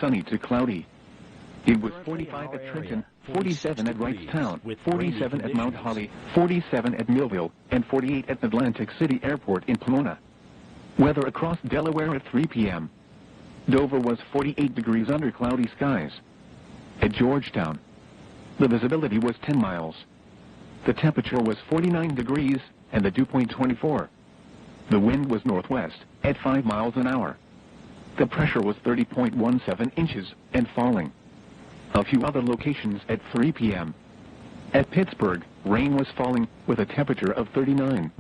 sunny to cloudy. It was 45 at Trenton, 47 at Wrightstown, 47 at Mount Holly, 47 at Millville, and 48 at Atlantic City Airport in Pomona. Weather across Delaware at 3 p.m. Dover was 48 degrees under cloudy skies. At Georgetown, the visibility was 10 miles. The temperature was 49 degrees, and the dew point 24. The wind was northwest, at 5 miles an hour. The pressure was 30.17 inches, and falling. A few other locations at 3 p.m. At Pittsburgh, rain was falling, with a temperature of 39.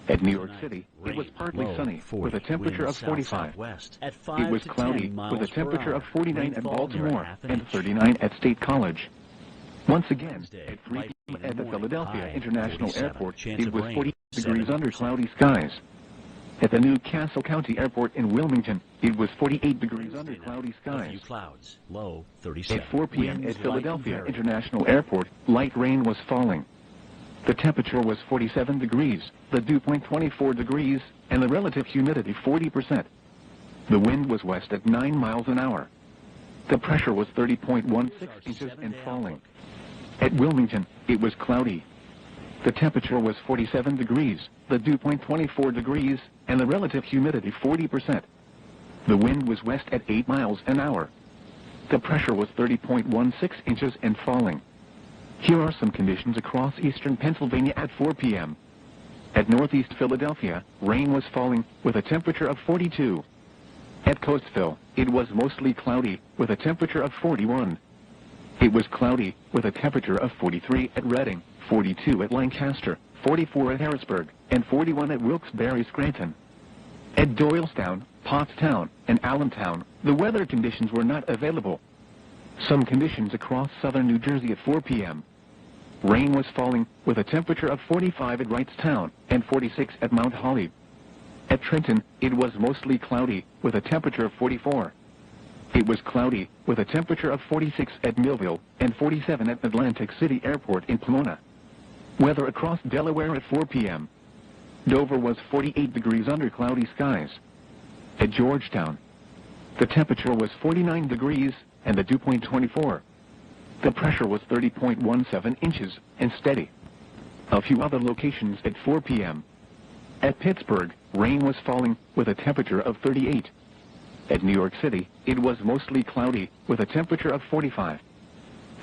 At New York City, it was partly sunny, with a temperature of 45. It was cloudy, with a temperature of 49 at Baltimore, and 39 at State College. Once again, at 3 p.m. at the Philadelphia International Airport, it was 40 degrees under cloudy skies. At the new Castle County Airport in Wilmington, it was 48 degrees under cloudy skies. Low 37. At 4 p.m. at Philadelphia International Airport, light rain was falling. The temperature was 47 degrees, the dew point 24 degrees, and the relative humidity 40%. The wind was west at 9 miles an hour. The pressure was 30.16 inches and falling. At Wilmington, it was cloudy. The temperature was 47 degrees, the dew point 24 degrees, and the relative humidity 40%. The wind was west at 8 miles an hour. The pressure was 30.16 inches and falling. Here are some conditions across eastern Pennsylvania at 4 p.m. At northeast Philadelphia, rain was falling, with a temperature of 42. At Coatesville, it was mostly cloudy, with a temperature of 41. It was cloudy, with a temperature of 43 at Reading, 42 at Lancaster, 44 at Harrisburg, and 41 at Wilkes-Barre-Scranton. At Doylestown, Pottstown, and Allentown, the weather conditions were not available. Some conditions across southern New Jersey at 4 p.m. Rain was falling, with a temperature of 45 at Wrightstown, and 46 at Mount Holly. At Trenton, it was mostly cloudy, with a temperature of 44. It was cloudy, with a temperature of 46 at Millville, and 47 at Atlantic City Airport in Pomona. Weather across Delaware at 4 p.m. Dover was 48 degrees under cloudy skies. At Georgetown, the temperature was 49 degrees, and the dew point 24. The pressure was 30.17 inches, and steady. A few other locations at 4 p.m. At Pittsburgh, rain was falling, with a temperature of 38. At New York City, it was mostly cloudy, with a temperature of 45.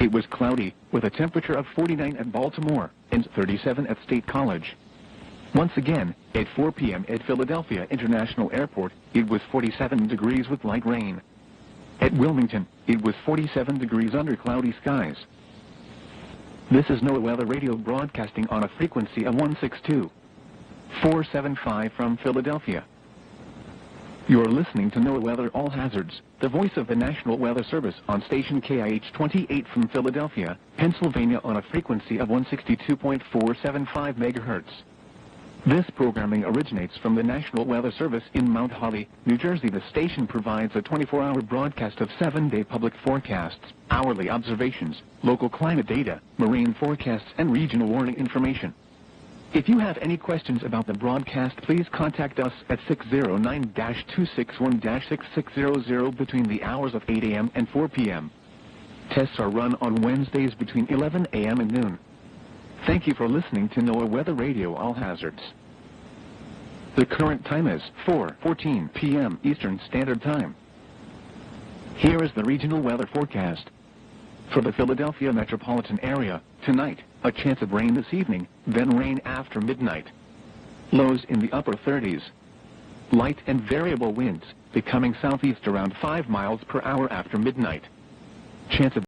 It was cloudy, with a temperature of 49 at Baltimore, and 37 at State College. Once again, at 4 p.m. at Philadelphia International Airport, it was 47 degrees with light rain. At Wilmington, it was 47 degrees under cloudy skies. This is NOAA Weather Radio broadcasting on a frequency of 162.475 from Philadelphia. You're listening to NOAA Weather All Hazards, the voice of the National Weather Service on station KIH-28 from Philadelphia, Pennsylvania on a frequency of 162.475 MHz. This programming originates from the National Weather Service in Mount Holly, New Jersey. The station provides a 24-hour broadcast of 7-day public forecasts, hourly observations, local climate data, marine forecasts, and regional warning information. If you have any questions about the broadcast, please contact us at 609-261-6600 between the hours of 8 a.m. and 4 p.m. Tests are run on Wednesdays between 11 a.m. and noon. Thank you for listening to NOAA Weather Radio All Hazards. The current time is 4:14 p.m. Eastern Standard Time. Here is the regional weather forecast. For the Philadelphia metropolitan area, tonight, a chance of rain this evening, then rain after midnight. Lows in the upper 30s. Light and variable winds, becoming southeast around 5 miles per hour after midnight. Chance of